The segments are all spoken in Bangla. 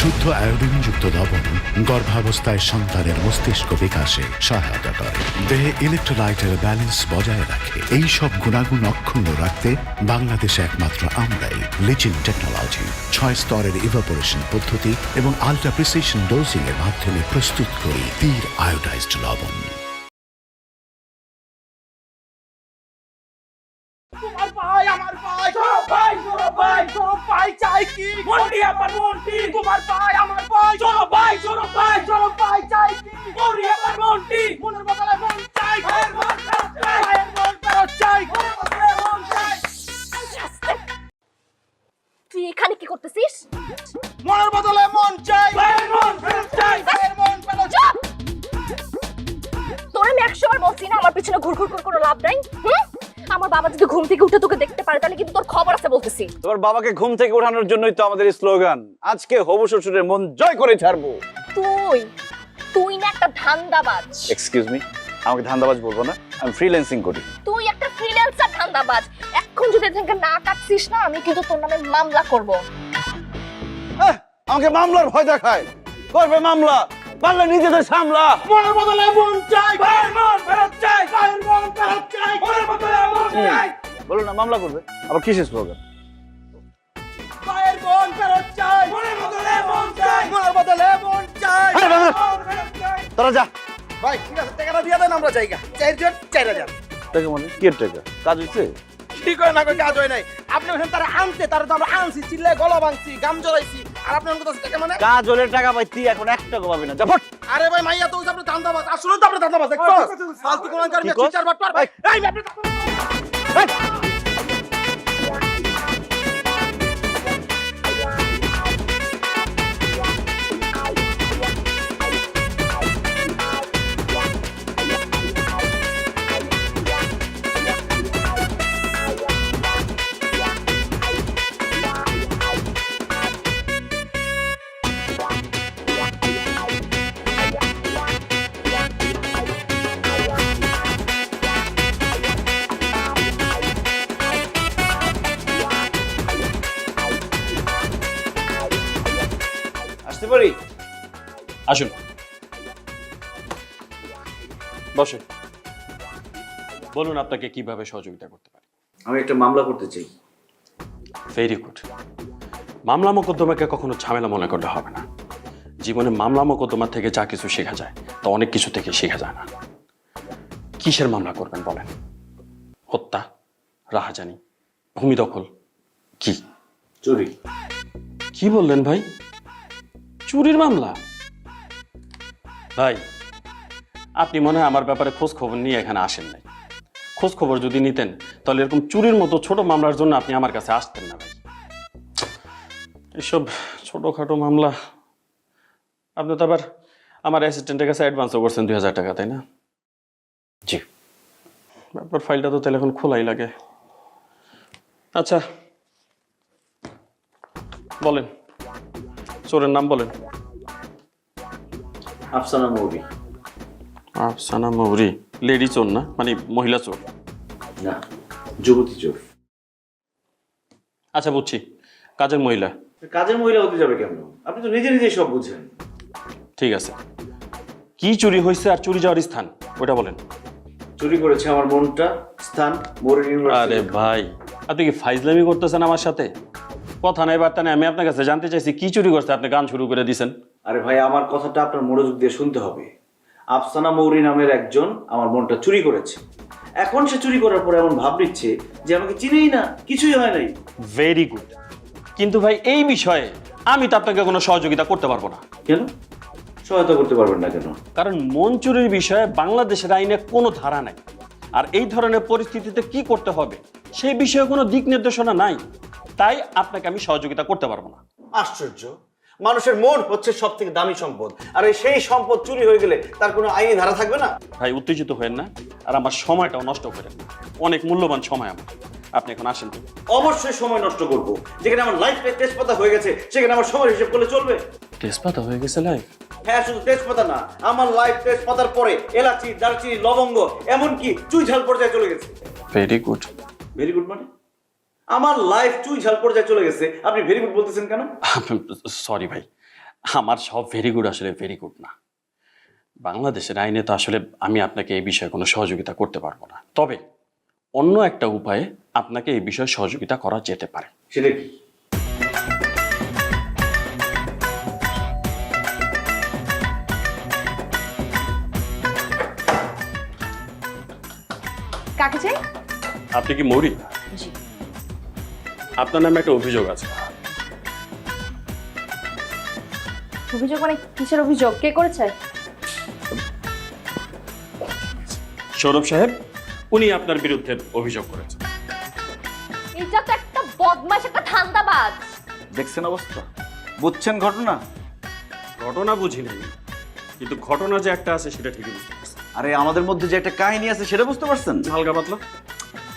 শুদ্ধ আয়োডিনযুক্ত লবণ গর্ভাবস্থায় সন্তানের মস্তিষ্ক বিকাশে সহায়তা করে, দেহে ইলেকট্রোলাইটের ব্যালেন্স বজায় রাখে। এই সব গুণাগুণ অক্ষুণ্ণ রাখতে বাংলাদেশে একমাত্র আমরাই লিচিন টেকনোলজি 6 স্তরের ইভাপোরেশন পদ্ধতি এবং আল্ট্রা প্রিসিশন ডোজিং এর মাধ্যমে প্রস্তুত করি তীর আয়োডাইজড লবণ। তুই এখানে কি করতেছিস? মনের বদলে মন চাই, মন ফেরত চাই, মন ফেরত চাই। তোর আমি 100 বার বলছি না আমার পিছনে ঘুরঘুর করে কোনো লাভ নাই। আমার বাবা যদি ঘুম থেকে উঠে তোকে দেখতে পারে তাহলে কিন্তু তোর খবর আছে বলতেছি। তোমার বাবাকে ঘুম থেকে ওঠানোর জন্যই তো আমাদের এই স্লোগান, আজকে হবু শ্বশুরের মন জয় করে ছাড়বো। তুই না একটা ধান্দাবাজ। এক্সকিউজ মি, আমাকে ধান্দাবাজ বলবো না, আমি ফ্রিল্যান্সিং করি। তুই একটা ফ্রিল্যান্সার ধান্দাবাজ। এখন যদি এখানে না কাটছিস না আমি কিন্তু তোর নামে মামলা করব। আমাকে মামলার ভয় দেখায়, করবে মামলা, পারলে নিজেদের সামলা। মনের বদলে মন চাই, মন ফেরত চাই, মন ফেরত চাই, মনের বদলে মন চাই। বলো না মামলা করবে, আবার কিসের স্লোগান? পায়ের মন ফেরত চাই, মনের বদলে মন চাই, মনের বদলে মন চাই, মন ফেরত চাই। তোরা যা ভাই ঠিক আছে, টাকাটা দিয়ে দেন, আমরা জায়গা 4,000 টাকা মানে কি এর টাকা? কাজ হয়েছে? ঠিক হয় না, কই কাজ হয় নাই। আপনি ওখানে তারা আনতে, তারা তো আমরা আনছি, চিল্লায় গলা ভাঙছি, গাম জ্বলাইছি, আর আপনি আমাকে টাকা মানে কাজ হলে টাকা পাই, তুই এখন 1 টাকা পাবি না। যা ফট। আরে ভাই মাইয়া তো আপনি ধান্দাবাজ, আসলে তো আপনি ধান্দাবাজ দেখছো, ফালতু কোন কারণে কি কস? চিটার বাটপার ভাই। এই আপনি আসতে পারি? আসুন, বসুন। বলুন আপনাকে কিভাবে সহযোগিতা করতে পারি। আমি একটা মামলা করতে চাই। Very good. মামলা মোকদ্দমাকে কখনো ঝামেলা মনে করলে হবে না। জীবনে মামলা মোকদ্দমা থেকে যা কিছু শেখা যায় তা অনেক কিছু থেকে শেখা যায় না। কিসের মামলা করবেন বলেন? হত্যা, রাহাজানি, ভূমি দখল, কি? চুরি। কি বললেন ভাই? চুরির মামলা? ভাই আপনি মনে হয় আমার ব্যাপারে খোঁজ খবর নিয়ে এখানে আসেন নাই। খোঁজ খবর যদি নিতেন তাহলে এরকম চুরির মতো ছোট মামলার জন্য আপনি আমার কাছে আসতেন না ভাই। এসব ছোটখাটো মামলা। আপনি তো আবার আমার অ্যাসিস্ট্যান্টের কাছে অ্যাডভান্সও করছেন 2000 টাকা, তাই না? জি। ব্যাপার ফাইলটা তো তাহলে এখন খোলাই লাগে। আচ্ছা বলেন, চোরের নাম বলেন। আফসানা মৌরি। আফসানা মৌরি লেডি চোর না, মানে মহিলা চোর? না, যুবতী চোর। আচ্ছা বুঝছি, কাজের মহিলা। কাজের মহিলা হতে যাবে কেন? আপনি তো নিজে নিজেই সব বুঝেন। ঠিক আছে, কি চুরি হয়েছে আর চুরি যাওয়ার স্থান ওটা বলেন। চুরি করেছে আমার মনটা, স্থান মৌরি ইউনিভার্সিটি। আরে ভাই আপনি কি ফাইজলামি করতেছেন আমার সাথে? কথা নাই বার্তা নেই, আমি আপনার কাছে জানতে চাইছি কি চুরি করছে, আপনি গান শুরু করে দিছেন। আরে ভাই, আমার কথাটা আপনার মনোযোগ দিয়ে শুনতে হবে। আফসানা মৌরি নামের একজন আমার মনটা চুরি করেছে। এখন সে চুরি করার পরে এমন ভাব নিচ্ছে যে আমাকে চিনেই না, কিছুই হয় নাই। Very good. কিন্তু ভাই এই বিষয়ে আমি তো আপনাকে কোনো সহযোগিতা করতে পারবো না। কেন সহায়তা করতে পারবেন না কেন? কারণ মন চুরির বিষয়ে বাংলাদেশের আইনে কোনো ধারা নাই, আর এই ধরনের পরিস্থিতিতে কি করতে হবে সেই বিষয়ে কোনো দিক নির্দেশনা নাই। তাই আপনাকে আমি সহযোগিতা করতে পারবো না। আশ্চর্য, মানুষের মন হচ্ছে সব থেকে দামি সম্পদ, আর এই সেই সম্পদ চুরি হয়ে গেলে তার কোনো আইনি ধারা থাকবে না। ভাই উত্তেজিত হয়েন না, আর আমার সময়টাও নষ্ট করেন না। অনেক মূল্যবান সময় আমার। আপনি এখন আসেন তো। অবশ্যই সময় নষ্ট করব। যেখানে আমার লাইফে তেজপাতা হয়ে গেছে সেখানে আমার সময় হিসেব করলে চলবে? তেজপাতা হয়ে গেছে লাইফ? হ্যাঁ, শুধু তেজপাতা না, আমার লাইফ তেজপাতার পরে এলাচি, দারচিনি, লবঙ্গ, এমনকি চুই ঝাল পর্যায়ে চলে গেছে। Very good. ভেরি গুড মানে? আমার লাইফ চুই ঝাল পর্যায়ে চলে গেছে, আপনি ভেরি গুড বলতেছেন কেন? সরি ভাই, আমার সব ভেরি গুড আসলে ভেরি গুড না। বাংলাদেশের আইনে তো আসলে আমি আপনাকে এই বিষয়ে কোনো সহযোগিতা করতে পারবো না, তবে অন্য একটা উপায়ে আপনাকে এই বিষয়ে সহযোগিতা করা যেতে পারে। সেটা কি? কাকে চাই? আপনি কি মৌরি? জি। আপনার নামে একটা অভিযোগ আছে। অভিযোগ মানে কিসের অভিযোগ? কে করেছে? সৌরভ সাহেব, উনি আপনার বিরুদ্ধে অভিযোগ করেছেন। এটা তো একটা বদমাশ, একটা ধান্দাবাজ। দেখছেন অবস্থা, বুঝছেন ঘটনা? ঘটনা বুঝি নাই, কিন্তু ঘটনা যে একটা আছে সেটা ঠিকই বুঝতে পারছি। আরে আমাদের মধ্যে যে একটা কাহিনী আছে সেটা বুঝতে পারছেন? হালকা পাতলা।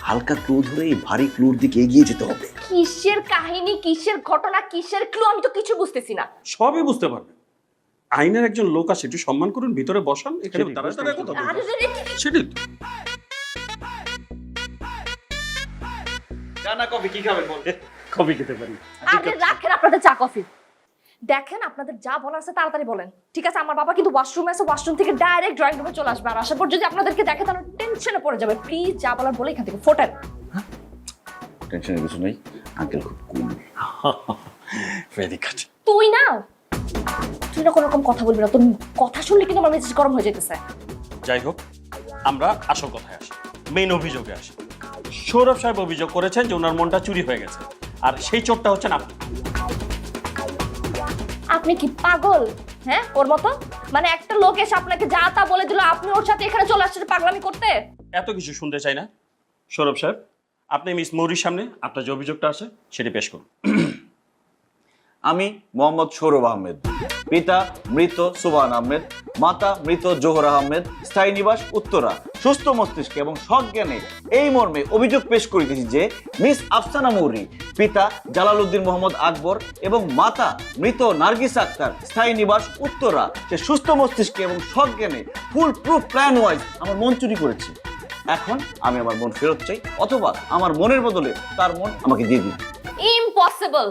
হালকা ক্লু ধরে এই ভারী ক্লুর দিকে এগিয়ে যেতে হবে। কিসের কাহিনী, কিসের ঘটনা, কিসের ক্লু, আমি তো কিছু বুঝতেছি না। সবই বুঝতে পারবেন। আইনের একজন লোক আছে, একটু সম্মান করুন, ভিতরে বসান। এখানে সেটাই, দাঁড়ায় দাঁড়ায় কথা বলবেন। আরে রে রে, সেটাই তো। চা না কফি কি খাবেন বল? কবি খেতে পারি। আরে রাখেন আপনাদের চা কফি। দেখেন, আপনাদের যা বলার আছে তাড়াতাড়ি বলেন, ঠিক আছে? আমার বাবা কিন্তু ওয়াশরুমে আছে, ওয়াশরুম থেকে ডাইরেক্ট ড্রয়িং রুমে চলে আসবে, আর আসার পর যদি আপনাদেরকে দেখে তাহলে টেনশনে পড়ে যাবে। প্লিজ যা বলার বলে এখান থেকে ফোটেন। টেনশনের কিছু নেই, আঙ্কেল খুব কুল। Very good. তুই না কোনো রকম কথা বলবি না, তোর কথা শুনলে কিন্তু আমার মেজাজ গরম হয়ে যেতেছে। যাই হোক, আমরা আসল কথায় আসি, মেইন অভিযোগে আসি। সৌরভ সাহেব অভিযোগ করেছেন যে ওনার মনটা চুরি হয়ে গেছে, আর সেই চোরটা হচ্ছেন আপনি। আপনি কি পাগল? হ্যাঁ, ওর মতো? মানে একটা লোক এসে আপনাকে যা তা বলে দিল, আপনি ওর সাথে এখানে চলে আসছেন পাগলামি করতে? এত কিছু শুনতে চাই না। সৌরভ সাহেব, আপনি মিস মৌরির সামনে আপনার যে অভিযোগটা আছে সেটি পেশ করুন। আমি মোহাম্মদ সৌরভ আহমেদ, পিতা মৃত সুবহান আহমেদ, মাতা মৃত জোহরা আহমেদ, স্থায়ী নিবাস উত্তরা, সুস্থ মস্তিষ্কে এবং সজ্ঞানে এই মর্মে অভিযোগ পেশ করিতেছি যে মিস আফসানা মৌরি, পিতা জালালউদ্দিন মোহাম্মদ আকবর এবং মাতা মৃত নার্গিস আক্তার, স্থায়ী নিবাস উত্তরা, সে সুস্থ মস্তিষ্কে এবং সজ্ঞানে ফুল প্রুফ প্ল্যান ওয়াইজ আমার মন চুরি করেছে। এখন আমি আমার মন ফেরত চাই, অথবা আমার মনের বদলে তার মন আমাকে দিয়ে দিন। ইম্পসিবল।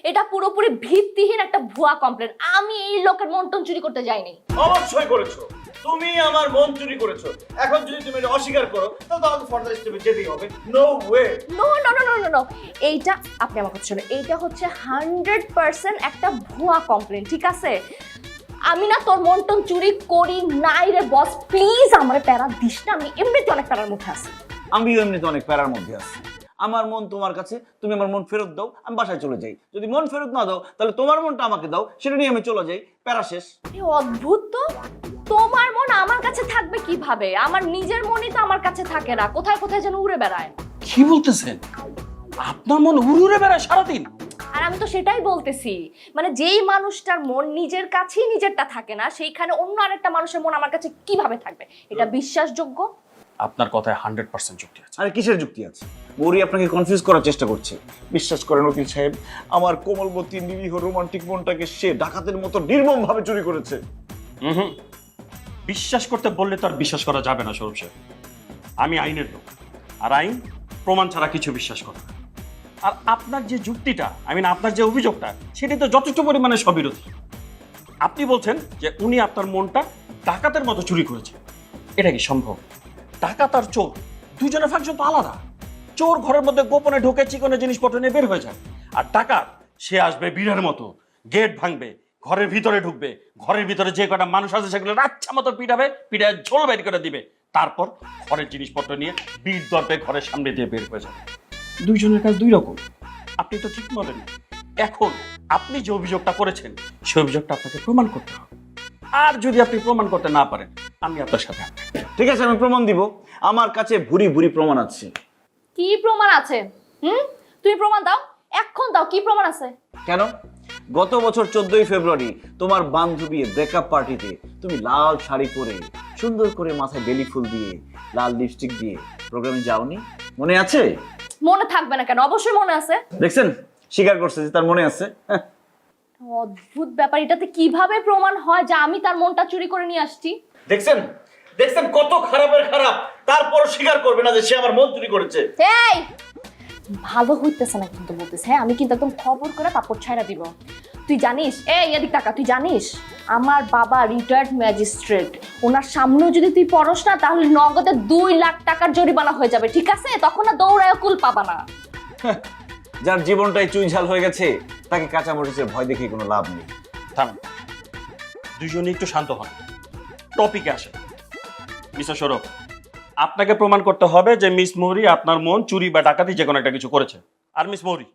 এটা পুরোপুরি ভিত্তিহীন একটা ভুয়া কমপ্লেন। আমি এই লোকের মন-টন চুরি করতে যাইনি। অবশ্যই করেছো, তুমি আমার মন চুরি করেছো। এখন যদি তুমি এটা অস্বীকার করো তাহলে তো আমাকে ফার্দার স্টেপে যেতেই হবে। No way. No no no no no no, এইটা আপনি আমার কথা শুনুন, এইটা হচ্ছে 100% একটা ভুয়া কমপ্লেন, ঠিক আছে? আমি না তোর মন-টন চুরি করি নাই রে বস, প্লিজ আমারে প্যারা দিস না, আমি এমনিতে অনেক প্যারার মধ্যে আছি। আমিও এমনিতে অনেক প্যারার মধ্যে আছি। আমার মন তোমার কাছে, তুমি আমার মন ফেরত দাও, আমি বাসায় চলে যাই। যদি মন ফেরত না দাও তাহলে তোমার মনটা আমাকে দাও, সেটা নিয়ে আমি চলে যাই, প্যারা শেষ। এই অদ্ভুত তো, তোমার মন আমার কাছে থাকবে কিভাবে? আমার নিজের মনই তো আমার কাছে থাকে না, কোথায় কোথায় যেন উড়ে বেড়ায়। কি বলতেছেন? আপনার মন উড়ে উড়ে বেড়ায় সারাদিন? আর আমি তো সেটাই বলতেছি, মানে যেই মানুষটার মন নিজের কাছেই নিজেরটা থাকে না, সেইখানে অন্য আরেকটা মানুষের মন আমার কাছে কিভাবে থাকবে? এটা বিশ্বাসযোগ্য? আপনার কথায় 100% যুক্তি আছে। আরে কিসের যুক্তি আছে? মৌরি আপনাকে কনফিউজ করার চেষ্টা করছে। বিশ্বাস করেন উকিল সাহেব, আমার কোমলবতী নিরীহ রোমান্টিক মনটাকে সে ডাকাতের মতো নির্মম ভাবে চুরি করেছে। হুম, বিশ্বাস করতে বললে তো আর বিশ্বাস করা যাবে না সৌরভ সাহেব। আমি আইনের লোক, আর আইন প্রমাণ ছাড়া কিছু বিশ্বাস করে না। আর আপনার যে যুক্তিটা, আপনার যে অভিযোগটা, সেটি তো যথেষ্ট পরিমাণে সবিরোধী। আপনি বলছেন যে উনি আপনার মনটা ডাকাতের মতো চুরি করেছে। এটা কি সম্ভব? ডাকাত আর চোর দুজনের ফাংশন তো আলাদা। চোর ঘরের মধ্যে গোপনে ঢুকে চিকনে জিনিসপত্র নিয়ে বের হয়ে যায়, আর ডাকাত সে আসবে বীরের মতো, গেট ভাঙবে, ঘরের ভিতরে ঢুকবে, ঘরের ভিতরে যে কটা মানুষ আছে সেগুলো রাচ্ছা মতো পিটায় ঝোল বের করে দিবে, তারপর ঘরের জিনিসপত্র নিয়ে বীর দর্পে ঘরের সামনে দিয়ে বের হয়ে যাবে। দুইজনের কাজ দুই রকম। আপনি তো ঠিক বলেন। এখন আপনি যে অভিযোগটা করেছেন সেই অভিযোগটা আপনাকে প্রমাণ করতে হবে, আর যদি আপনি প্রমাণ করতে না পারেন আমি আপনার সাথে। ঠিক আছে, আমি প্রমাণ দিব। আমার কাছে ভুরি ভুরি প্রমাণ আছে। কি প্রমাণ আছে? তুমি প্রমাণ দাও, এখন দাও, কি প্রমাণ আছে? কেন? গত বছর 14ই ফেব্রুয়ারি তোমার বান্ধবীর ব্রেকআপ পার্টিতে তুমি লাল শাড়ি পরে, সুন্দর করে মাথায় বেলি ফুল দিয়ে, লাল লিপস্টিক দিয়ে প্রোগ্রামে যাওনি? মনে আছে? মনে থাকবে না কেন? অবশ্যই মনে আছে। দেখছেন, স্বীকার করছে যে তার মনে আছে। অদ্ভুত ব্যাপার, এটাতে কিভাবে প্রমাণ হয় যে আমি তার মনটা চুরি করে নিয়ে আসছি? দেখছেন দেখছেন কত খারাপের খারাপ, তারপর স্বীকার করবে না যে সে আমার মন চুরি করেছে। এই ভালো হইতেছে না কিন্তু বলতেছে, হ্যাঁ আমি কিন্তু একদম খবর করে তারপর ছাইড়া দিব। তুই জানিস এদিক টাকা, তুই জানিস আমার বাবা রিটায়ার্ড ম্যাজিস্ট্রেট, ওনার সামনেও যদি তুই পড়স না তাহলে নগদে 2 লাখ টাকার জরিমানা হয়ে যাবে, ঠিক আছে? তখন না দৌড়ায় কুল পাবা না। যার জীবনটাই চুই ঝাল হয়ে গেছে তাকে কাঁচা মরিচের ভয় দেখে কোনো লাভ নেই। থাম, দুইজনই একটু শান্ত হন, টপিকে আসে। মিস্টার সৌরভ, আপনাকে প্রমাণ করতে হবে যে মিস মৌরি আপনার মন চুরি বা ডাকাতি যে কোনো একটা কিছু করেছে। আর মিস মৌরি,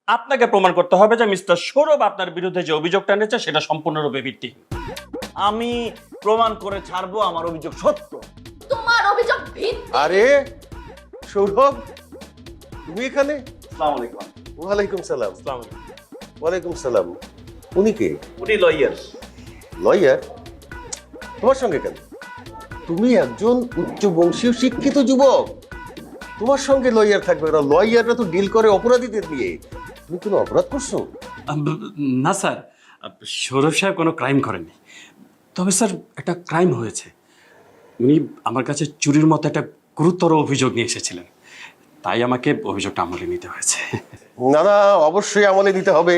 আপনাকে প্রমাণ করতে হবে যে মিস্টার সৌরভ আপনার বিরুদ্ধে যে অভিযোগটা এনেছে সেটা সম্পূর্ণরূপে ভিত্তিহীন। আমি প্রমাণ করে ছাড়বো আমার অভিযোগ সত্য। তোমার অভিযোগ ভিত্তি। আরে সৌরভ, তুমি এখানে? আসসালামু আলাইকুম। ওয়ালাইকুম সালাম। ওয়ালাইকুম সালাম। উনি কে? উনি লয়ার। লয়ার? তোমার সঙ্গে কেন? তুমি একজন উচ্চ বংশীয় শিক্ষিত যুবক, তোমার সঙ্গে লয়ার থাকবে না? লয়াররা তো ডিল করে অপরাধীদের নিয়ে। তুমি কোনো অপরাধ করছো? না স্যার, সৌরভ সাহেব কোনো ক্রাইম করেননি। তবে স্যার একটা ক্রাইম হয়েছে। উনি আমার কাছে চুরির মতো একটা গুরুতর অভিযোগ নিয়ে এসেছিলেন, তাই আমাকে অভিযোগটা আমলে নিতে হয়েছে। না না, অবশ্যই আমলে নিতে হবে।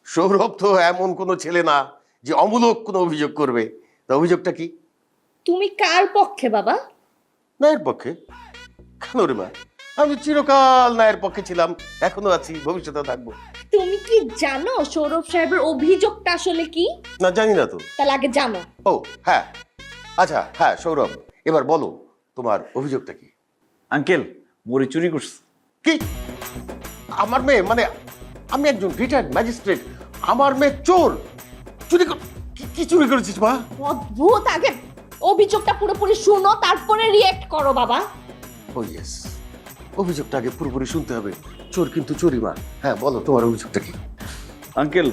সৌরভ তো এমন কোনো ছেলে না যে অমূলক কোনো অভিযোগ করবে। তা অভিযোগটা কি? তুমি কার পক্ষে বাবা? নায়ের পক্ষে? কেন রে মা, আমি চিরকাল নায়ের পক্ষে ছিলাম, এখনো আছি, ভবিষ্যতে থাকবো। তুমি কি জানো সৌরভ সাহেবের অভিযোগটা আসলে কি? না, জানি না তো। তাহলে আগে জানো। ও হ্যাঁ, আচ্ছা হ্যাঁ সৌরভ, এবার বলো তোমার অভিযোগটা কি? আঙ্কেল, মৌরি চুরি করছে। কি? আমার মেয়ে, মানে আমি একজন রিটায়ার্ড ম্যাজিস্ট্রেট, আমার মেয়ে চোর? চুরি কি চুরি করেছিস মা? অদ্ভুত, আগে অভিযোগটা পুরোপুরি শুনো তারপরে রিঅ্যাক্ট করো বাবা। ও ইয়েস, অভিযোগটা আগে পুরোপুরি শুনতে হবে। চোর কিন্তু চোরই মা। হ্যাঁ বলো তোমার অভিযোগটা কি? আঙ্কেল,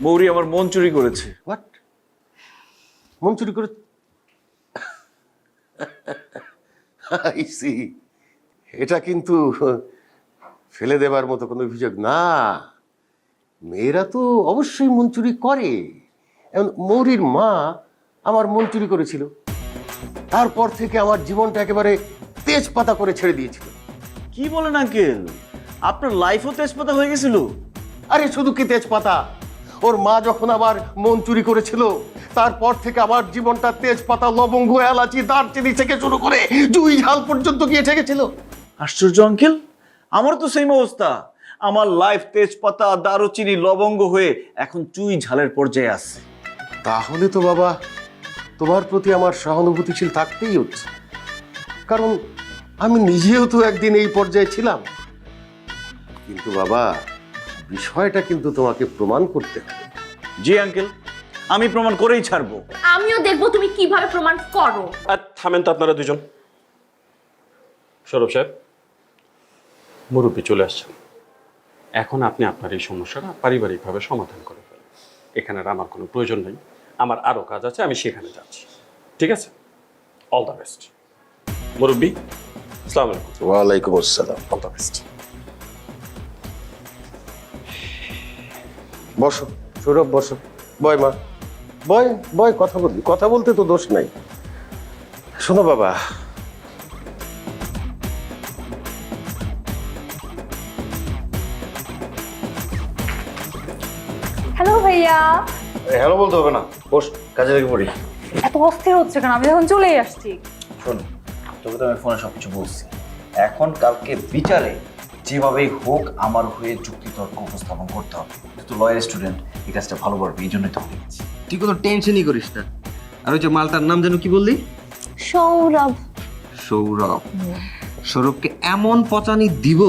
মৌরি আমার মন চুরি করেছে। হোয়াট? মন চুরি করে? I see. এটা কিন্তু ফেলে দেবার মতো কোনো অভিযোগ না। মেয়েরা তো অবশ্যই মন চুরি করে। এখন মৌরির মা আমার মন চুরি করেছিল, তারপর থেকে আমার জীবনটা একেবারে তেজপাতা করে ছেড়ে দিয়েছিল। কি বলেন আঙ্কেল, আপনার লাইফও তেজপাতা হয়ে গেছিল? আরে শুধু কি তেজপাতা, ওর মা যখন আমার মন চুরি করেছিল তারপর থেকে আমার জীবনটা তেজপাতা, লবঙ্গ, এলাচি, দারচিনি থেকে শুরু করে জুই ঝাল পর্যন্ত গিয়ে ঠেকেছিল। আশ্চর্য আঙ্কেল, আমার তো সেম অবস্থা। আমার লাইফ তেজপাতা, দারুচিনি, লবঙ্গ হয়ে এখন চুই ঝালের পর্যায়ে আছে। তাহলে তো বাবা তোমার প্রতি আমার সহানুভূতিশীল থাকতেই হচ্ছে, কারণ আমি নিজেও তো একদিন এই পর্যায়ে ছিলাম। কিন্তু বাবা, বিষয়টা কিন্তু তোমাকে প্রমাণ করতে হবে। জি আঙ্কেল, আমি প্রমাণ করেই ছাড়বো। আমিও দেখবো তুমি কিভাবে প্রমাণ করো। আর থামেন তো আপনারা দুজন। সৌরভ সাহেব, মুরব্বী চলে আসছেন, এখন আপনি আপনার এই সমস্যাটা পারিবারিকভাবে সমাধান করে ফেলেন। এখানে আর আমার কোনো প্রয়োজন নেই, আমার আরও কাজ আছে, আমি সেখানে যাচ্ছি। ঠিক আছে? All the best. মুরব্বী, আসসালামু আলাইকুম। ওয়ালাইকুম আসসালাম। All the best. বসো সৌরভ, বসো। বয় মা, বয় বয়, কথা বলবি। কথা বলতে তো দোষ নাই। শোনো বাবা, হ্যালো ভাইয়া। হ্যালো বলতে হবে না, বস, কাজে লেগে পড়ি। এত অস্থির হচ্ছে কেন? আমি যখন চলেই আসছি। শোন, তোকে তো আমি ফোনে সবকিছু বলছি। এখন কালকে বিচারে যেভাবেই হোক আমার হয়ে যুক্তিতর্ক উপস্থাপন করতে হবে। তুই তো লয়ার স্টুডেন্ট, এই কাজটা ভালো পারবি, এই জন্যই তো বলেছি। তুই কোনো টেনশনই করিস না। আর ওই যে মালটার নাম যেন কি বললি? সৌরভ। সৌরভ। সৌরভকে এমন পচানি দিব,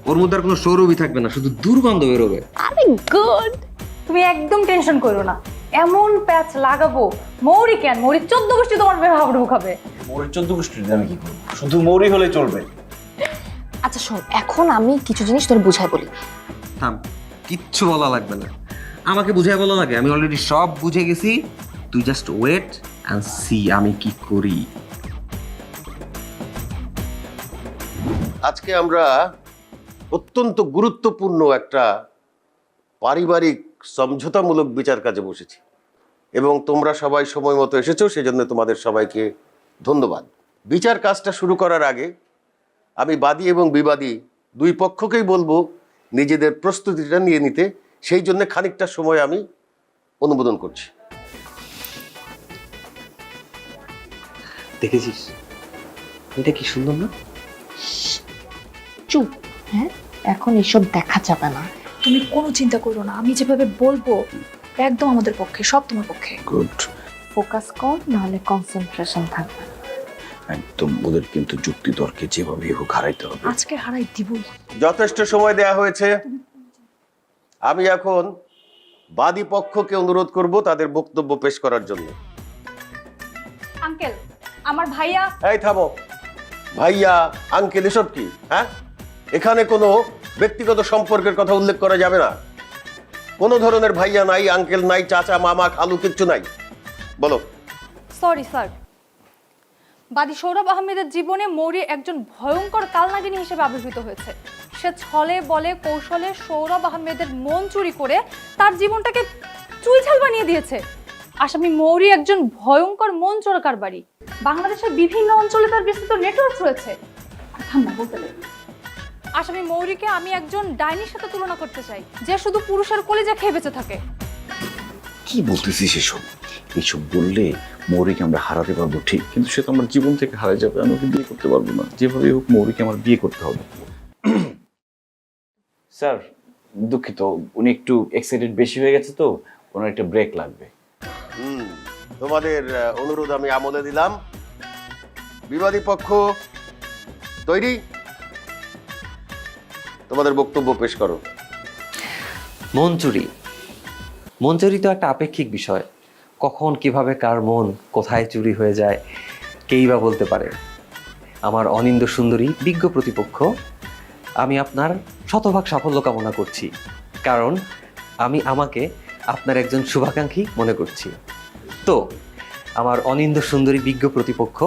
ওর মধ্যে আর কোনো সৌরভই থাকবে না, শুধু দুর্গন্ধ বেরোবে। আরে গুড। তুমি একদম টেনশন করো না, এমন প্যাচ লাগাবো। মৌরি কেন, মৌরি 14 গোষ্ঠী তোমার হাবড়ু খাবে। মৌরির 14 গোষ্ঠীর আমি কি করবো? শুধু মৌরি হলে চলবে? আচ্ছা শোন, এখন আমি কিছু জিনিস তোর বুঝাই বলি। থাম, কিচ্ছু বলা লাগবে না, আমাকে বুঝাই বলা লাগে। আমি অলরেডি সব বুঝে গেছি। তুই জাস্ট ওয়েট অ্যান্ড সি আমি কি করি। আজকে আমরা অত্যন্ত গুরুত্বপূর্ণ একটা পারিবারিক সমঝোতামূলক বিচার কাজে বসেছি, এবং তোমরা সবাই সময় মতো এসেছো, সেজন্য তোমাদের সবাইকে ধন্যবাদ। বিচার কাজটা শুরু করার আগে আমি বাদী এবং বিবাদী দুই পক্ষকেই বলবো নিজেদের প্রস্তুতিটা নিয়ে নিতে, সেই জন্য খানিকটা সময় আমি অনুমোদন করছি। দেখেছিস এটা কি সুন্দর না? চুপ। হ্যাঁ, এখন এসব দেখা যাবে না। তুমি কোনো চিন্তা করো না, আমি যেভাবে বলবো একদম আমাদের পক্ষে, সব তোমার পক্ষে। গুড। ফোকাস কর, নাহলে কনসেন্ট্রেশন থাকবে না। একদম ওদের কিন্তু যুক্তি তর্কে যেভাবে হোক হারাইতে হবে। আজকে হারাই দিবই। যথেষ্ট সময় দেয়া হয়েছে। আমি এখন বাদী পক্ষকে অনুরোধ করব তাদের বক্তব্য পেশ করার জন্য। আঙ্কেল, আমার ভাইয়া। এই থামো। ভাইয়া, আঙ্কেল এসব কি? হ্যাঁ, এখানে কোনো ব্যক্তিগত সম্পর্কের কথা উল্লেখ করা যাবে না। কোনো ধরনের ভাইয়া নাই, আঙ্কেল নাই, চাচা, মামা, খালু কিচ্ছু নাই। বলো। সরি স্যার, বাদী সৌরভ আহমেদের জীবনে মৌরি একজন ভয়ঙ্কর কালনাগিনী হিসেবে আবির্ভূত হয়েছে। সে ছলে বলে কৌশলে সৌরভ আহমেদের মন চুরি করে তার জীবনটাকে চুইঝাল বানিয়ে দিয়েছে। আসামি মৌরি একজন ভয়ঙ্কর মন চোর কারবারি। বাংলাদেশের বিভিন্ন অঞ্চলে তার বিস্তৃত নেটওয়ার্ক রয়েছে। আসামি মৌরিকে আমি একজন ডাইনির সাথে তুলনা করতে চাই, যে শুধু পুরুষের কলিজা খেয়ে বেঁচে থাকে। কি বলতেছিস এসব? এইসব বললে মৌরিকে আমরা হারাতে পারবো ঠিক, কিন্তু সে তো আমার জীবন থেকে হারাই যাবে। আমি ওকে বিয়ে করতে পারবো না। যেভাবে হোক মৌরিকে আমার বিয়ে করতে হবে। স্যার দুঃখিত, উনি একটু এক্সাইটেড বেশি হয়ে গেছে তো, ওনার একটা ব্রেক লাগবে। তোমাদের অনুরোধ আমি আমলে দিলাম। বিবাদী পক্ষ তৈরি? তোমাদের বক্তব্য পেশ করো। মন চুরি তো একটা আপেক্ষিক বিষয়। কখন কিভাবে কার মন কোথায় চুরি হয়ে যায় কেই বা বলতে পারে। আমার অনিন্দ সুন্দরী বিজ্ঞ প্রতিপক্ষ, আমি আপনার শতভাগ সাফল্য কামনা করছি, কারণ আমি আমাকে আপনার একজন শুভাকাঙ্ক্ষী মনে করছি। তো আমার অনিন্দ সুন্দরী বিজ্ঞ প্রতিপক্ষ,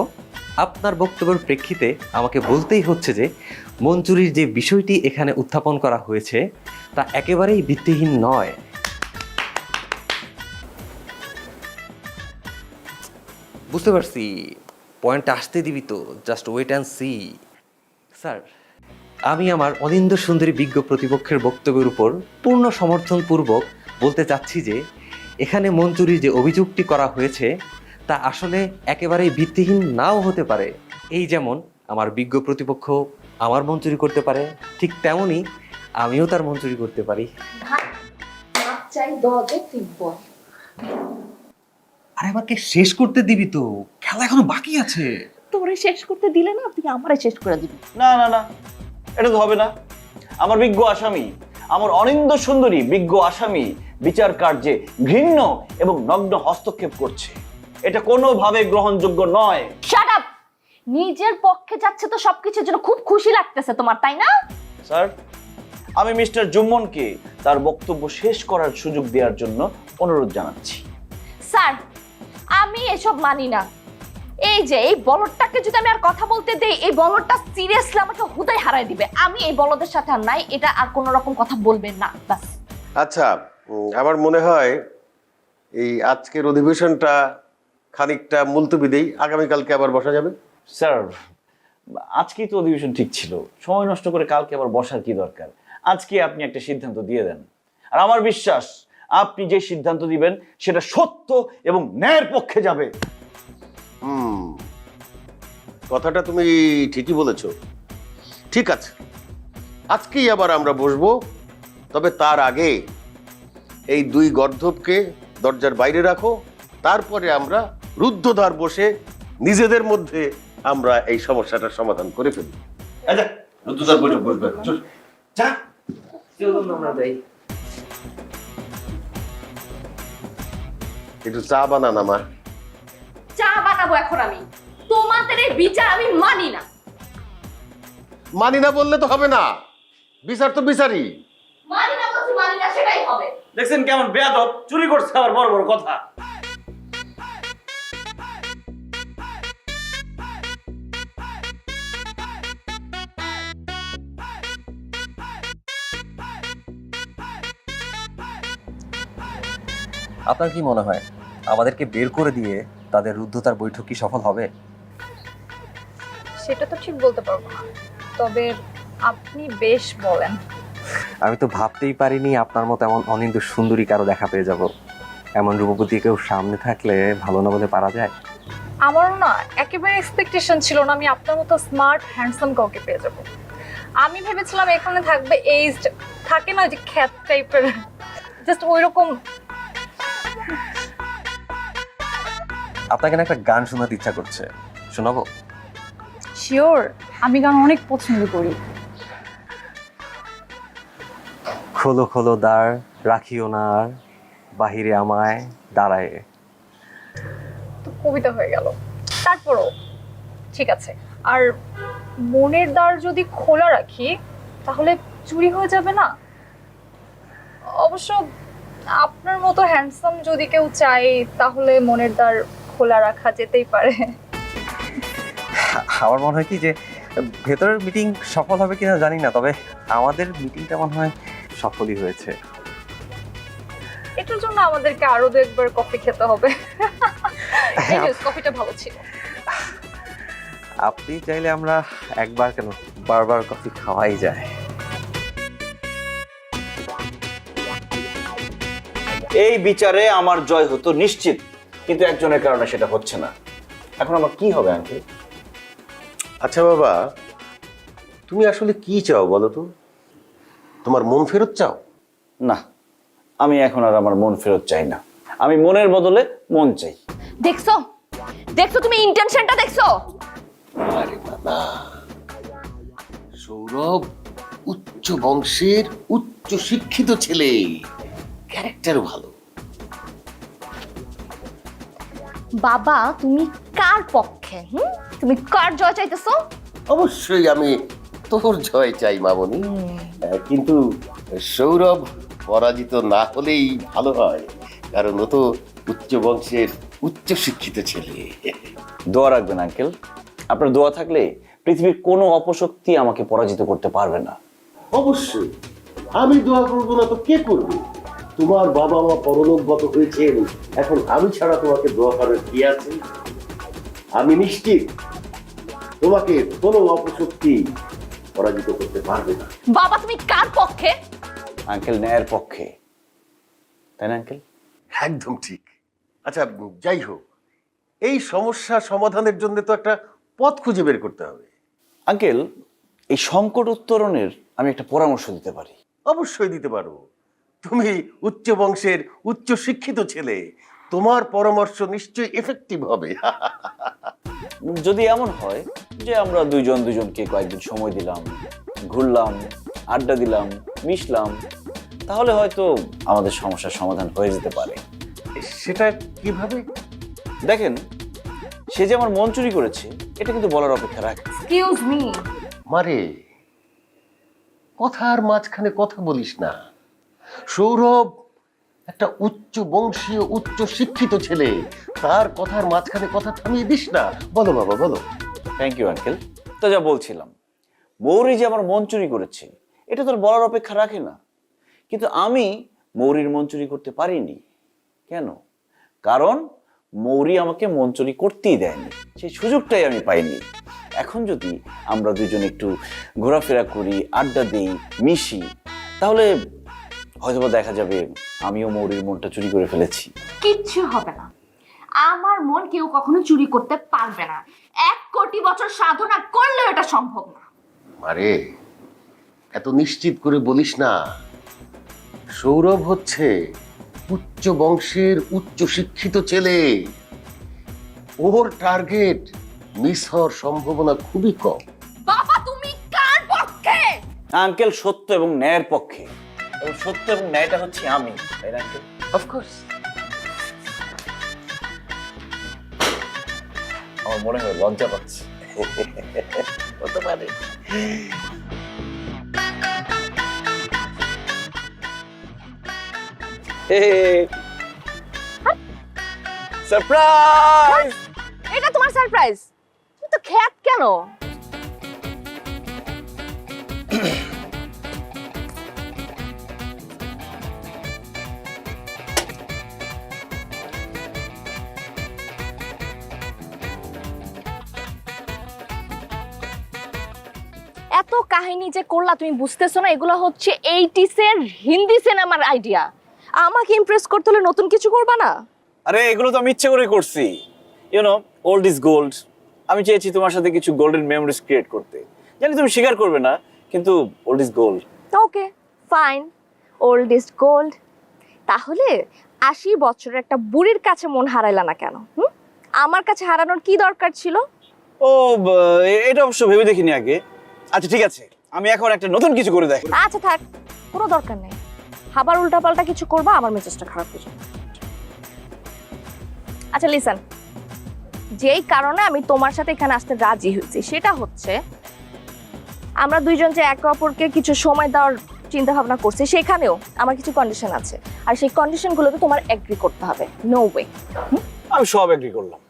আপনার বক্তব্যের প্রেক্ষিতে আমাকে বলতেই হচ্ছে যে মন চুরির যে বিষয়টি এখানে উত্থাপন করা হয়েছে তা একেবারেই ভিত্তিহীন নয়। বুঝতে পারছি, পয়েন্টটা আসতে দিবি তো, just wait and see. Sir, আমি আমার অনিন্দ সুন্দরী বিজ্ঞ প্রতিপক্ষের বক্তব্যের উপর পূর্ণ সমর্থনপূর্বক বলতে চাচ্ছি যে এখানে মন চুরির যে অভিযোগটি করা হয়েছে তা আসলে একেবারেই ভিত্তিহীন নাও হতে পারে। এই যেমন আমার বিজ্ঞ প্রতিপক্ষ আমার মন চুরি করতে পারে, ঠিক তেমনই আমিও তার মন চুরি করতে পারি। আরে আমাকে শেষ করতে দিবি তো, খেলা এখনো বাকি আছে। তোরে শেষ করতে দিলে না, তুই আমারে শেষ করে দিবি। না না না, এটা তো হবে না। আমার বিজ্ঞ আসামি, আমার অনিন্দ সুন্দরী বিজ্ঞ আসামি বিচার কার্যে ঘৃণ্য এবং নগ্ন হস্তক্ষেপ করছে। এটা কোনোভাবে গ্রহণযোগ্য নয়। Shut up. নিজের পক্ষে যাচ্ছে তো সবকিছুর জন্য খুব খুশি লাগতেছে তোমার, তাই না? স্যার, আমি মিস্টার জুম্মনকে তার বক্তব্য শেষ করার সুযোগ দেওয়ার জন্য অনুরোধ জানাচ্ছি। স্যার, আমি এসব মানি না। এই যে এই বলদটাকে যদি আমি আর কথা বলতে দেই, এই বলদটা সিরিয়াসলি আমাকে হুদাই হারাই দিবে। আমি এই বলদের সাথে আর নাই, এটা আর কোনো রকম কথা বলবেন না, বাস। আচ্ছা, আমার মনে হয় এই আজকের অধিবেশনটা খানিকটা মুলতবি দেই, আগামীকালকে আবার বসা যাবে। স্যার, আজকেই তো অধিবেশন ঠিক ছিল, সময় নষ্ট করে কালকে আবার বসার কি দরকার? আজকে আপনি একটা সিদ্ধান্ত দিয়ে দেন, আর আমার বিশ্বাস আপনি যে সিদ্ধান্ত দিবেন সেটা সত্য এবং ন্যায়ের পক্ষে যাবে। কথাটা তুমি ঠিকই বলেছো। ঠিক আছে, আজকেই আবার আমরা বসবো, তবে তার আগে এই দুই গর্ধবকে দরজার বাইরে রাখো, তারপরে আমরা রুদ্ধদ্বার বসে নিজেদের মধ্যে আমরা এই সমস্যাটার সমাধান করে ফেলি। আচ্ছা, রুদ্ধদ্বার বৈঠক বসবে। যা, একটু চা বানান আমার। চা বানাবো এখন আমি। তোমাদের এই বিচার আমি মানি না। মানি না বললে তো হবে না, বিচার তো বিচারই। মানি না বলছি, মানি না, সেটাই হবে। দেখছেন কেমন বেয়াদব, চুরি করছে আবার বড় বড় কথা। আপনার কি মনে হয় আমাদেরকে বের করে দিয়ে তাদের রুদ্ধতার বৈঠক কি সফল হবে? সেটা তো ঠিক বলতে পারবো না, তবে আপনি বেশ বলেন। আমি তো ভাবতেই পারিনি আপনার মতো এমন অনিন্দ সুন্দরী কারো দেখা পেয়ে যাব। এমন রূপবতী কেউ সামনে থাকলে ভালো না বলে পারা যায়। আমারও না একেবারে এক্সপেকটেশন ছিল না আমি আপনার মতো স্মার্ট হ্যান্ডসাম কাউকে পেয়ে যাব। আমি ভেবেছিলাম এখানে থাকবে এইজড, থাকে না যে খ্যাত টাইপের, জাস্ট ওইরকম। আপনাকে না একটা গান শোনাতে ইচ্ছা করছে, শোনাবো? শিওর, আমি গান অনেক পছন্দ করি। খোলো খোলো দ্বার রাখিও না আর, বাহিরে আমায় দাঁড়ায়। তো কবিতা হয়ে গেল, তারপরও ঠিক আছে। আর মনের দ্বার যদি খোলা রাখি তাহলে চুরি হয়ে যাবে না? অবশ্য আপনার মতো হ্যান্ডসাম যদি কেউ চাই তাহলে মনের দ্বার খোলা রাখা যেতেই পারে। আমার মনে হয় কি যে ভেতরের মিটিং সফল হবে কিনা জানি না, তবে আমাদের মিটিংটা মনে হয় সফলই হয়েছে। এটার জন্য আমাদেরকে আরো 2 একবার কফি খেতে হবে। কফিটা ভালো ছিল। আপনি চাইলে আমরা একবার কেন বারবার কফি খাওয়াই যায়। এই বিচারে আমার জয় হতো নিশ্চিত, কিন্তু একজনের কারণে সেটা হচ্ছে না। এখন আমার কি হবে আঙ্কেল? আচ্ছা বাবা, তুমি আসলে কি চাও বলো তো? তোমার মন ফেরত চাও? না, আমি এখন আর আমার মন ফেরত চাই না। আমি মনের বদলে মন চাই। দেখছো দেখছো তুমি ইন্টেনশনটা দেখছো? আরে বাবা, সৌরভ উচ্চ বংশের উচ্চ শিক্ষিত ছেলে, ক্যারেক্টার ভালো। বাবা তুমি কার পক্ষে? তুমি কার জয় চাইতেছো? অবশ্যই আমি তোর জয় চাই মামনি, কিন্তু সৌরভ পরাজিত না হলেই ভালো হয়, কারণ ও তো উচ্চ বংশের উচ্চ শিক্ষিত ছেলে। দোয়া রাখবেন আঙ্কেল। আপনার দোয়া থাকলে পৃথিবীর কোনো অপশক্তি আমাকে পরাজিত করতে পারবে না। অবশ্যই আমি দোয়া করবো না তো কে করবে? তোমার বাবা মা পরলোকগত হয়েছেন, এখন আমি ছাড়া তোমাকে দোয়া করার কি আছে? আমি নিশ্চিত তোমাকে কোনো অপশক্তি পরাজিত করতে পারবে না। বাবা তুমি কার পক্ষে? আঙ্কেল ন্যায়ের পক্ষে, তাই না আঙ্কেল? একদম ঠিক। আচ্ছা যাই হোক, এই সমস্যা সমাধানের জন্য তো একটা পথ খুঁজে বের করতে হবে। আঙ্কেল, এই সংকট উত্তরণের আমি একটা পরামর্শ দিতে পারি। অবশ্যই দিতে পারো। তুমি উচ্চ বংশের উচ্চ শিক্ষিত ছেলে, তোমার পরামর্শ নিশ্চয়ই এফেক্টিভ হবে। যদি এমন হয় যে আমরা দুজনকে কয়েকদিন সময় দিলাম, ঘুরলাম, আড্ডা দিলাম, মিশলাম, তাহলে হয়তো আমাদের সমস্যার সমাধান হয়ে যেতে পারে। সেটা কিভাবে? দেখেন, সে যে আমার মন চুরি করেছে এটা কিন্তু বলার অপেক্ষা রাখে। Excuse me. মারে, কথার মাঝখানে কথা বলিস না। সৌরভ একটা উচ্চ বংশীয় উচ্চ শিক্ষিত ছেলে, তার কথার মাঝখানে কথা থামিয়ে দিস না। বলো বাবা বলো। Thank you uncle. তো যা বলছিলাম, মৌরি যে আমার মন চুরি করেছে এটা তোর বলার অপেক্ষা রাখে না, কিন্তু আমি মৌরির মন চুরি করতে পারিনি। কেন? কারণ মৌরি আমাকে মন চুরি করতেই দেয়নি, সেই সুযোগটাই আমি পাইনি। এখন যদি আমরা দুজন একটু ঘোরাফেরা করি, আড্ডা দিই, মিশি, তাহলে হয়তো দেখা যাবে আমিও মৌরির মনটা চুরি করে ফেলেছি। কিচ্ছু হবে না, আমার মন কেউ কখনো চুরি করতে পারবে না। 1 কোটি বছর সাধনা করলেও এটা সম্ভব না। মারে, এত নিশ্চিত করে বলিস না। সৌরভ হচ্ছে উচ্চ বংশের উচ্চ শিক্ষিত ছেলে, ওর টার্গেট মিস হওয়ার সম্ভাবনা খুবই কম। বাবা তুমি কার পক্ষে? আঙ্কেল সত্য এবং ন্যায়ের পক্ষে, এবং সত্য এবং ন্যায়টা হচ্ছে আমি, তাই না আঙ্কেল? অফকোর্স। আমার মনে হয় লজ্জা পাচ্ছে। হতে পারে। সারপ্রাইজ! এটা তোমার সারপ্রাইজ? তুমি তো খ্যাত কেন? এত কাহিনী যে করলা তুমি বুঝতেছো না, এগুলো হচ্ছে 80s এর হিন্দি সিনেমার আইডিয়া। আমাকে ইমপ্রেস করতে হলে নতুন কিছু করবা না? আরে এগুলো তো আমি ইচ্ছে করে করছি, ইউনো ওল্ড ইজ গোল্ড। আমি চেয়েছি তোমার সাথে কিছু গোল্ডেন মেমোরিজ ক্রিয়েট করতে। জানি তুমি স্বীকার করবে না, কিন্তু old is gold. Okay fine, old is gold. তাহলে 80 বছরের একটা বুড়ির কাছে মন হারাইলা না কেন? আমার কাছে হারানোর কি দরকার ছিল? ও এটা অবশ্য ভেবে দেখিনি আগে। আচ্ছা ঠিক আছে, আমি এখন একটা নতুন কিছু করে দেখ। আচ্ছা থাক, কোনো দরকার নেই। আবার উল্টাপাল্টা কিছু করবা, আমার মেজাজটা খারাপ হয়ে যাবে। আচ্ছা লিসেন, যেই কারণে আমি তোমার সাথে এখানে আসতে রাজি হয়েছি সেটা হচ্ছে আমরা দুইজন যে একে অপরকে কিছু সময় দেওয়ার চিন্তা ভাবনা করছি, সেখানেও আমার কিছু কন্ডিশন আছে, আর সেই কন্ডিশনগুলোতে তোমার এগ্রি করতে হবে। No way. আমি সব এগ্রি করলাম।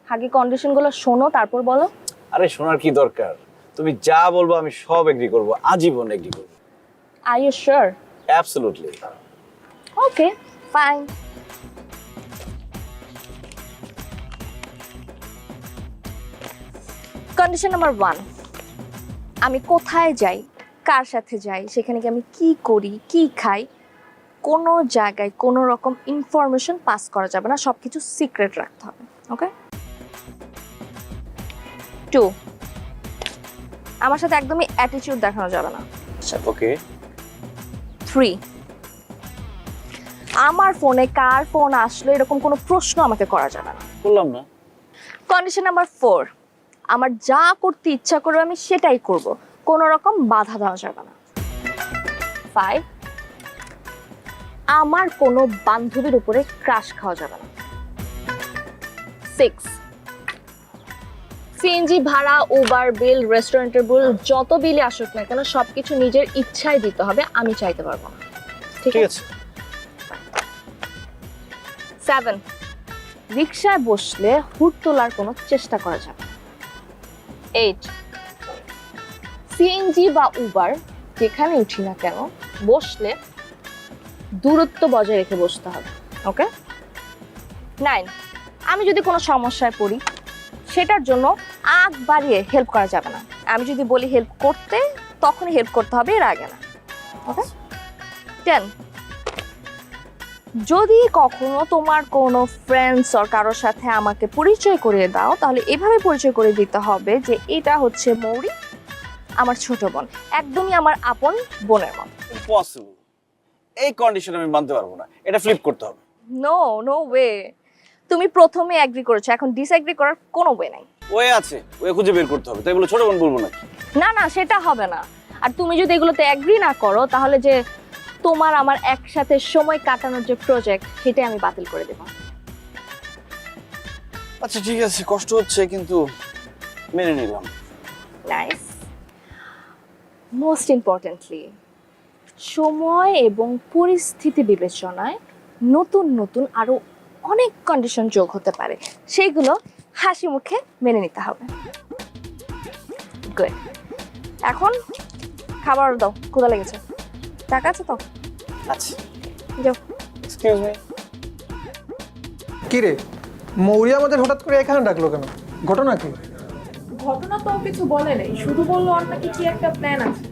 আগে কন্ডিশনগুলো শোনো, তারপর বলো। আরে শোনার কি দরকার, তুমি যা বলবো আমি সব এগ্রি করব, আজীবন এগ্রি করব। Are you sure? Absolutely. Okay fine. Condition number 1, আমি কোথায় যাই, কার সাথে যাই, সেখানে গিয়ে আমি কি করি, কি খাই, কোনো জায়গায় কোনো রকম ইনফরমেশন পাস করা যাবে না, সব কিছু সিক্রেট রাখতে হবে। ওকে। 2, আমার সাথে একদমই অ্যাটিটিউড দেখানো যাবে না। ওকে। 3, আমার ফোনে কার ফোন আসলো এরকম কোনো প্রশ্ন আমাকে করা যাবে না। বললাম না। কন্ডিশন নাম্বার 4, আমার যা করতে ইচ্ছা করবে আমি সেটাই করব, কোনো রকম বাধা দেওয়া যাবে না। 5, আমার কোনো বান্ধবীর উপরে ক্রাশ খাওয়া যাবে না। 6, সিএনজি ভাড়া, উবার বিল, রেস্টুরেন্টের বিল, যত বিলে আসুক না কেন সবকিছু নিজের ইচ্ছায় দিতে হবে, আমি চাইতে পারবো না। ঠিক আছে। 7, রিকশায় বসলে হুট তোলার কোনো চেষ্টা করা যাবে না। 8, সিএনজি বা উবার যেখানে উঠি না কেন বসলে দূরত্ব বজায় রেখে বসতে হবে। ওকে। 9, আমি যদি কোনো সমস্যায় পড়ি সেটার জন্য আগ বাড়িয়ে হেল্প করা যাবে না, আমি যদি বলি হেল্প করতে তখনই হেল্প করতে হবে, এর আগে না। ওকে। 10, যদি কখনো তোমার কোনো ফ্রেন্ডস আর কারোর সাথে আমাকে পরিচয় করিয়ে দাও তাহলে এভাবে পরিচয় করে দিতে হবে যে এটা হচ্ছে মৌরি, আমার ছোট বোন, একদমই আমার আপন বোনের মতো। ইম্পসিবল, এই কন্ডিশন আমি মানতে পারবো না, এটা ফ্লিপ করতে হবে। No no way. তুমি প্রথমে এগ্রি করেছো, এখন ডিসএগ্রি করার কোনো ওয়ে নাই। ওয়ে আছে, ওয়ে খুঁজে বের করতে হবে, তাই বলে ছোট বোন বলবো নাকি? না না, সেটা হবে না। আর তুমি যদি এগুলোতে এগ্রি না করো তাহলে যে তোমার আমার একসাথে সময় কাটানোর যে প্রজেক্ট সেটাই আমি বাতিল করে দেব। আচ্ছা ঠিক আছে, কষ্ট হচ্ছে কিন্তু মেনে নিলাম। নাইস। মোস্ট ইম্পর্টেন্টলি, সময় এবং পরিস্থিতি বিবেচনায় নতুন নতুন আরো অনেক কন্ডিশন যোগ হতে পারে, সেইগুলো হাসি মুখে মেনে নিতে হবে। গুড। এখন খাবার দাও, ক্ষুধা লেগেছে। টাকা আছে তো? আচ্ছা। যাও। Excuse me. কি রে, মৌরি আমাদের হঠাৎ করে এখানে ডাকলো কেন? ঘটনা কি? ঘটনা তো কিছু বলে নাই, শুধু বললো ওর নাকি কি একটা প্ল্যান আছে।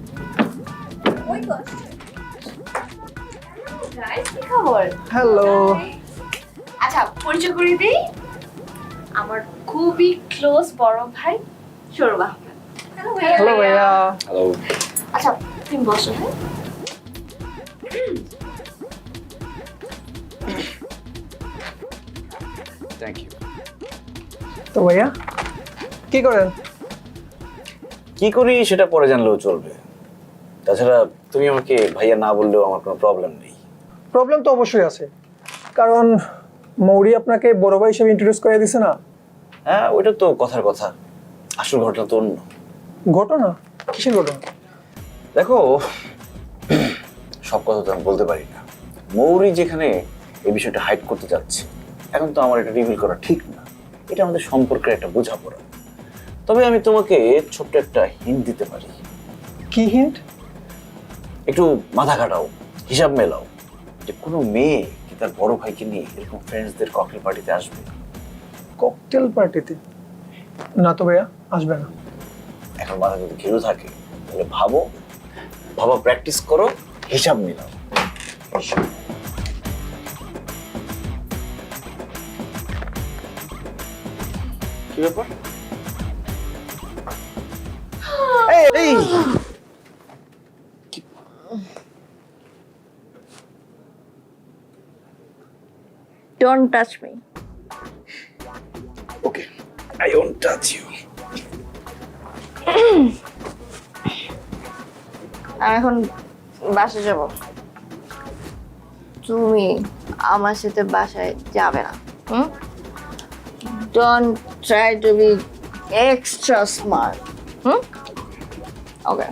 ওই তো গাইস, কি খবর? হ্যালো। আচ্ছা পরিচয় করে দিই, আমার খুবই ক্লোজ বড় ভাই সৌরভ আহমেদ। হ্যালো ভাইয়া। হ্যালো। আচ্ছা তুমি বসো। হ্যাঁ থ্যাংক ইউ। তো ভাইয়া কি করেন? কি করি সেটা পরে জানলেও চলবে, তাছাড়া তুমি আমাকে ভাইয়া না বললেও আমার কোনো প্রবলেম নেই। প্রবলেম তো অবশ্যই আছে, কারণ মৌরি আপনাকে বড় ভাই হিসেবে ইন্ট্রোডিউস করে দিছে না। হ্যাঁ ওইটা তো কথার কথা, আসল ঘটনা তো অন্য। ঘটনা? কিসের ঘটনা? দেখো, সব কথা তো আমি বলতে পারি না। মৌরি যেখানে এই বিষয়টা হাইড করতে যাচ্ছে, এখন তো আমার এটা রিভিল করা ঠিক না, এটা আমাদের সম্পর্কের একটা বোঝাপড়া। তবে আমি তোমাকে ছোট্ট একটা হিন্ট দিতে পারি। কি হিন্ট? একটু মাথা কাটাও, হিসাব মেলাও, যে কোনো মেয়ে কি তার বড় ভাইকে নিয়ে এরকম ফ্রেন্ডসদের ককটেল পার্টিতে আসবে? ককটেল পার্টিতে? না তো ভাইয়া, আসবে না। এখন মাথা যদি ঘিরু থাকে তাহলে ভাবো, ভাবা প্র্যাকটিস করো, হিসাব মিলাও। কি ব্যাপার? এই don't touch me. Okay, I won't touch you. আমি এখন বাসায় যাব, তুমি আমার সাথে বাসায় যাবে না। Don't try to be extra smart. Okay,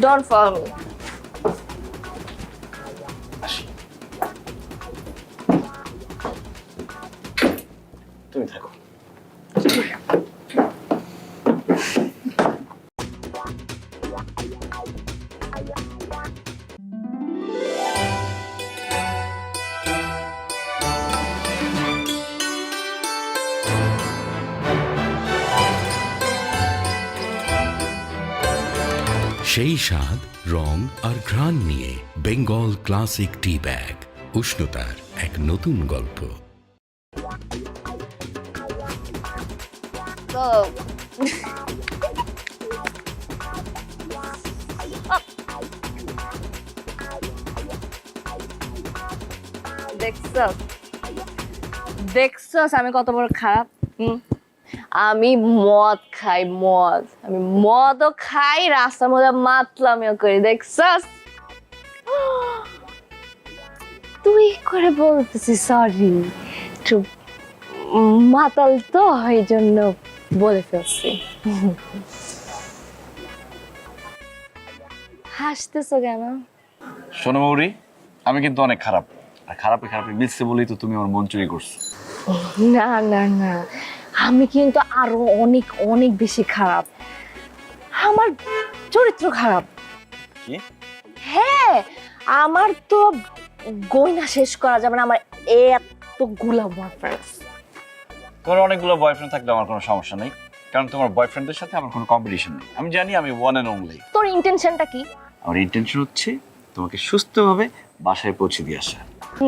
don't follow me. তুমি থাকো। সেই স্বাদ, রং আর ঘ্রাণ নিয়ে বেঙ্গল ক্লাসিক টি ব্যাগ, উষ্ণতার এক নতুন গল্প। দেখছস আমি কত বড় খারাপ? আমি মদ খাই, মদ। আমি মদও খাই, রাস্তার মধ্যে মাতলামিও করি। দেখছস? তুই করে বলতেছিস সরি, একটু মাতাল তো এই জন্য বলে ফেলছি। হাসতেছো কেন? শোনো মৌরি, আমি কিন্তু অনেক খারাপ, আর খারাপে খারাপে মিলছে বলেই তো তুমি আমার মন চুরি করছো। না না না, আমি কিন্তু আরো অনেক অনেক বেশি খারাপ। আমার চরিত্র খারাপ। কি? হ্যাঁ, আমার তো গয়না শেষ করা যাবে না, আমার এতগুলা বয়ফ্রেন্ড। তোমার অনেকগুলো বয়ফ্রেন্ড থাকলে আমার কোনো সমস্যা নেই, কারণ তোমার বয়ফ্রেন্ডের সাথে আমার কোনো কম্পিটিশন নেই। আমি জানি আমি ওয়ান অ্যান্ড অনলি। তোর ইন্টেনশনটা কি? আমার ইন্টেনশন হচ্ছে তোমাকে সুস্থভাবে বাসায় পৌঁছে দিয়ে আসা।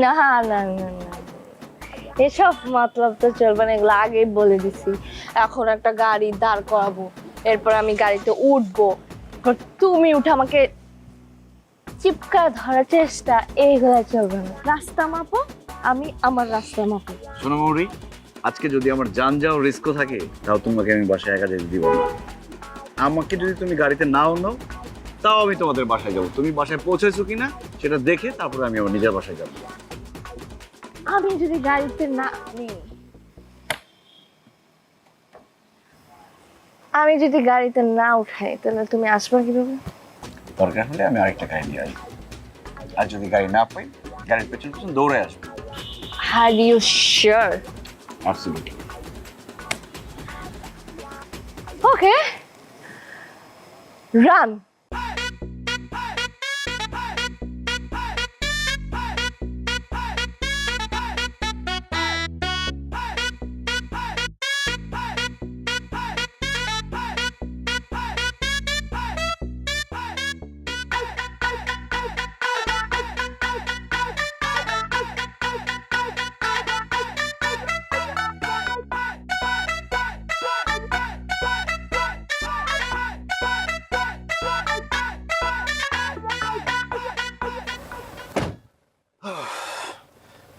না না না না, এসব মতলব তো চলবে না, এগুলো আগেই বলে দিছি। এখন একটা গাড়ি দাঁড় করাবো, এরপর আমি গাড়িতে উঠবো, তুমি উঠে আমাকে চিপকা ধরার চেষ্টা, এইগুলো চলবে না। রাস্তা মাপো, আমি আমার রাস্তা মাপো। শোনো মৌরি, আজকে যদি আমার যান যাওয়ার রিস্কও থাকে, তাও তোমাকে আমি বাসায় একা যেতে দিব না। আমাকে যদি তুমি গাড়িতে নাও নাও, তাও আমি তোমাদের বাসায় যাবো। তুমি বাসায় পৌঁছেছো কিনা সেটা দেখে তারপরে আমি আমার নিজের বাসায় যাবো। আমি যদি গাড়িতে না আমি যদি গাড়িতে না উঠাই, তাহলে তুমি আসবে কিভাবে? দরকার হলে আমি আরেকটা গাড়ি নিয়ে আসবো, আর যদি গাড়ি না পাই গাড়ির পেছন পেছন দৌড়ে আসবো। Are you sure? Absolutely. Okay. Run.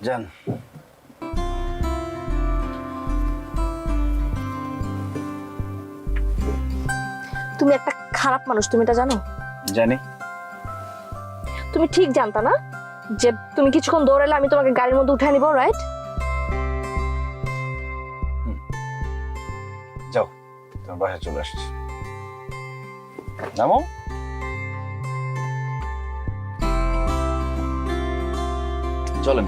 যান। তুমি একটা খারাপ মানুষ, তুমি এটা জানো? জানি। তুমি ঠিক জানতা না যে তুমি কিছুক্ষণ দৌড়ালে আমি তোমাকে গাড়ির মধ্যে উঠে নিব, রাইট? যাও, তোমার বাসায় চলে আসছি। নামো। চলেন।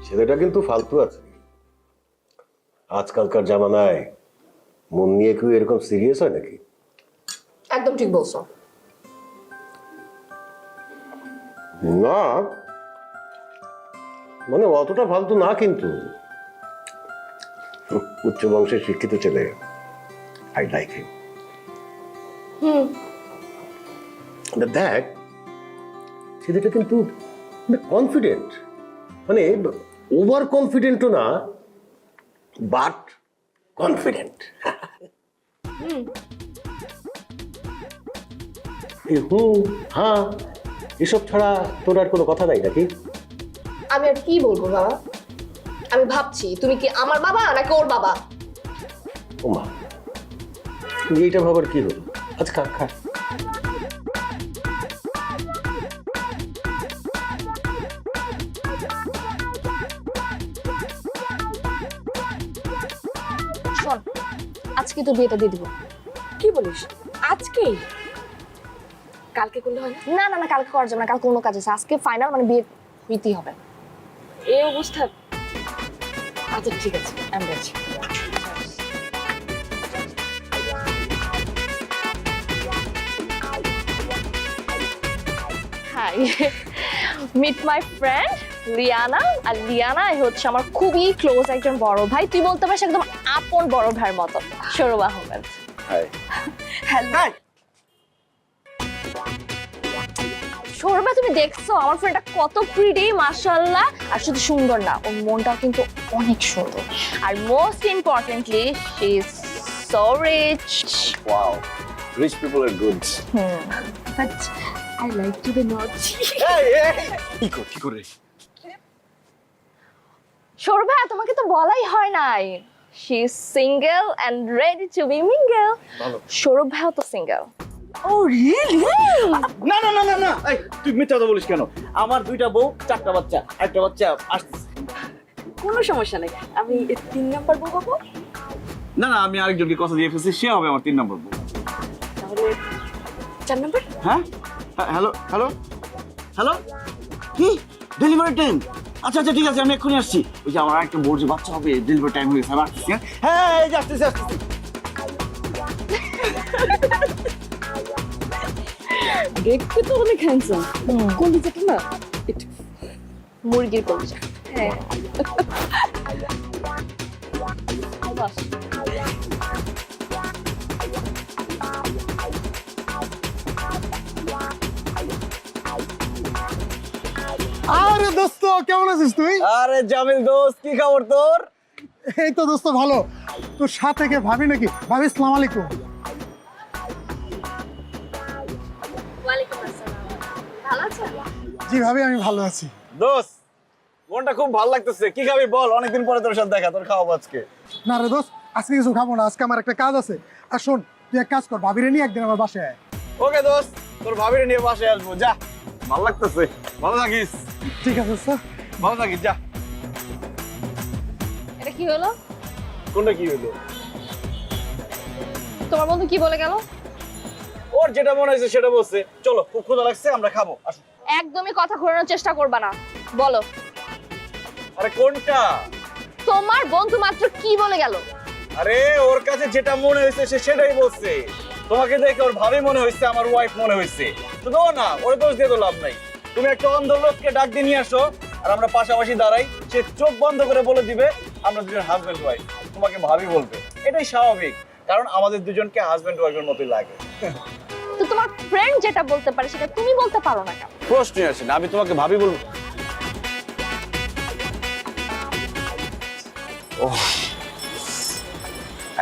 ছেলেটা কিন্তু ফালতু আছে, আজকালকার জামানায় মন নিয়ে কেউ এরকম সিরিয়াস হয় নাকি? একদম ঠিক বলছো। না, মানে অতটা ফালতু না, কিন্তু উচ্চ বংশের শিক্ষিত ছেলে। I like him. দেখ, ছেলেটা কিন্তু কনফিডেন্ট, মানে ওভার কনফিডেন্টও না, বাট কনফিডেন্ট। হ্যাঁ, এসব ছাড়া তোর আর কোনো কথা নাই নাকি? আমি আর কি বলবো বাবা, আমি ভাবছি তুমি কি আমার বাবা নাকি ওর বাবা। ও মা, এইটা ভাবার কি হলো? আচ্ছা খা খা। শোন, আজকে তো বিয়েটা দিয়ে দিব। কি বলিস আজকেই? কালকে করলে হয় না? না না না, কালকে করা যাবে না, কালকে অন্য কাজ আছে। আজকে ফাইনাল, মানে বিয়ে হইতেই হবে। এই অবস্থা? আচ্ছা ঠিক আছে, আমি যাচ্ছি। Hi, meet my friend Liana. আর লিয়ানা হচ্ছে আমার খুবই ক্লোজ একজন বড় ভাই, তুই বলতে পারিস একদম আপন বড় ভাইয়ের মতো, সৌরভ আহমেদ। হাই। হ্যালো সৌরভ, তুমি দেখছো আমার ফ্রেন্ডটা কত প্রিটি, মাশাআল্লাহ। আর শুধু সুন্দর না, ওর মনটাও কিন্তু অনেক সুন্দর। আর most importantly she is so rich. Wow, rich people are good. But I like to be not. কি করে? সৌরভ ভাই, তোমাকে তো বলাই হয় নাই, she is single and ready to be mingle. সৌরভ ভাইও তো সিঙ্গেল। ও রিয়েলি? না না না না না, এই তুই মিথ্যা কথা বলিস কেন? আমার 2টা বউ, 4টা বাচ্চা, একটা বাচ্চা আসতেছে। কোনো সমস্যা নেই, আমি 3 নাম্বার বউ পাবো। না না, আমি আরেকজনকে কথা দিয়ে ফেলছি, সে হবে আমার 3 নম্বর বউ। তাহলে 4 নাম্বার? হ্যাঁ, হ্যালো হ্যালো হ্যালো, কি ডেলিভারি টাইম? আচ্ছা আচ্ছা ঠিক আছে, আমি এক্ষুনি আসছি। ওই যে আমার একটা বউর যে বাচ্চা হবে, ডেলিভারি টাইম হয়েছে, আমি আসতেছি। হ্যাঁ এই যে আসতেছি আসতেছি। দেখতে তো অনেক হ্যান্ডসাম। কলিজাটা না একটু মুরগির কলিজা। হ্যাঁ। আরে দোস্ত, কেমন আছিস তুই? আরে জামিল দোস্ত, কি খবর তোর? এই তো দোস্ত ভালো। তোর সাথে কে ভাবি নাকি? ভাবি আসসালামু আলাইকুম। ওয়ালাইকুম আসসালাম। ভালো আছো? জি ভাবি, আমি ভালো আছি। দোস্ত, মনটা খুব ভালো লাগতেছে। কি খাবি বল? অনেকদিন পরে তোর সাথে দেখা, তোর খাওয়াবো আজকে। না রে দোস্ত, আজকে কিছু খাবো না, আজকে আমার একটা কাজ আছে। আর শোন, তুই এক কাজ কর, ভাবিরে নিয়ে একদিন আমার বাসায় আয়। ওকে দোস্ত, তোর ভাবিরে নিয়ে বাসায় আসবো। যা, ভালো লাগতেছে। ভালো থাকিস। ঠিক আছে স্যার। ভালো থাকিস, যা। এটা কি হলো? কোনটা কি হলো? তোমার বন্ধু কি বলে গেল? ওর যেটা মনে হয়েছে সেটা বলছে। চলো, খুব ক্ষুধা লাগছে, আমরা খাবো, আসো। একদমই কথা ঘোরানোর চেষ্টা করবা না, বলো আরে কোনটা? তোমার বন্ধু মাত্র কি বলে গেল? আরে ওর কাছে যেটা মনে হয়েছে সে সেটাই বলছে। তোমাকে দেখে ওর ভাবি মনে হয়েছে, আমার ওয়াইফ মনে হয়েছে। তো দাও না, ওর দোষ দিয়ে তো লাভ নাই। তুমি একটা অন্ধ লোককে ডাক দিয়ে নিয়ে আসো, আর আমরা পাশাপাশি দাঁড়াই, সে চোখ বন্ধ করে বলে দিবে আমরা দুজন হাজব্যান্ড ওয়াইফ। তোমাকে ভাবি বলবে, এটাই স্বাভাবিক, কারণ আমাদের দুজনকে হাজব্যান্ড ওয়াইফের মতোই লাগে। তো তোমার ফ্রেন্ড যেটা বলতে পারে সেটা তুমি বলতে পারো না কেন? প্রশ্নই আসে না, আমি তোমাকে ভাবি বলবো।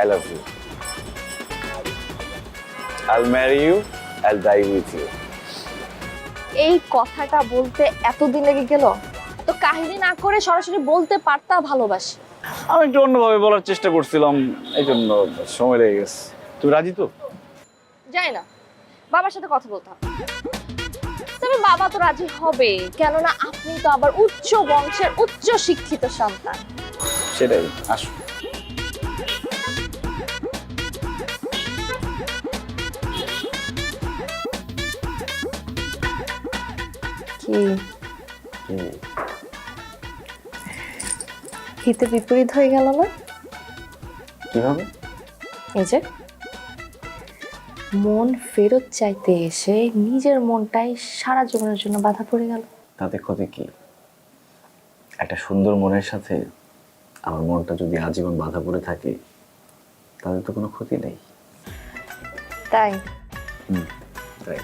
I love you. I'll marry you. I'll die with you. এই কথাটা বলতে এতদিন লেগে গেল? তো কাহিনী না করে সরাসরি বলতে পারতা ভালোবাসি। আমি একটু অন্যভাবে বলার চেষ্টা করছিলাম, এই জন্য সময় লেগে গেছে। তুমি রাজি তো? যাই না, বাবার সাথে কথা বলতে হবে। তবে বাবা তো রাজি হবে, কেননা আপনি তো আবার উচ্চ বংশের উচ্চ শিক্ষিত সন্তান। সেটাই, আসো। হিতে বিপরীত হয়ে গেল না? কিভাবে? এই যে মন ফেরত চাইতে এসে নিজের মনটাই সারা জীবনের জন্য বাধা পড়ে গেল। তাতে ক্ষতি কি? একটা সুন্দর মনের সাথে আমার মনটা যদি আজীবন বাধা পড়ে থাকে তাহলে তো কোনো ক্ষতি নেই। তাই তাই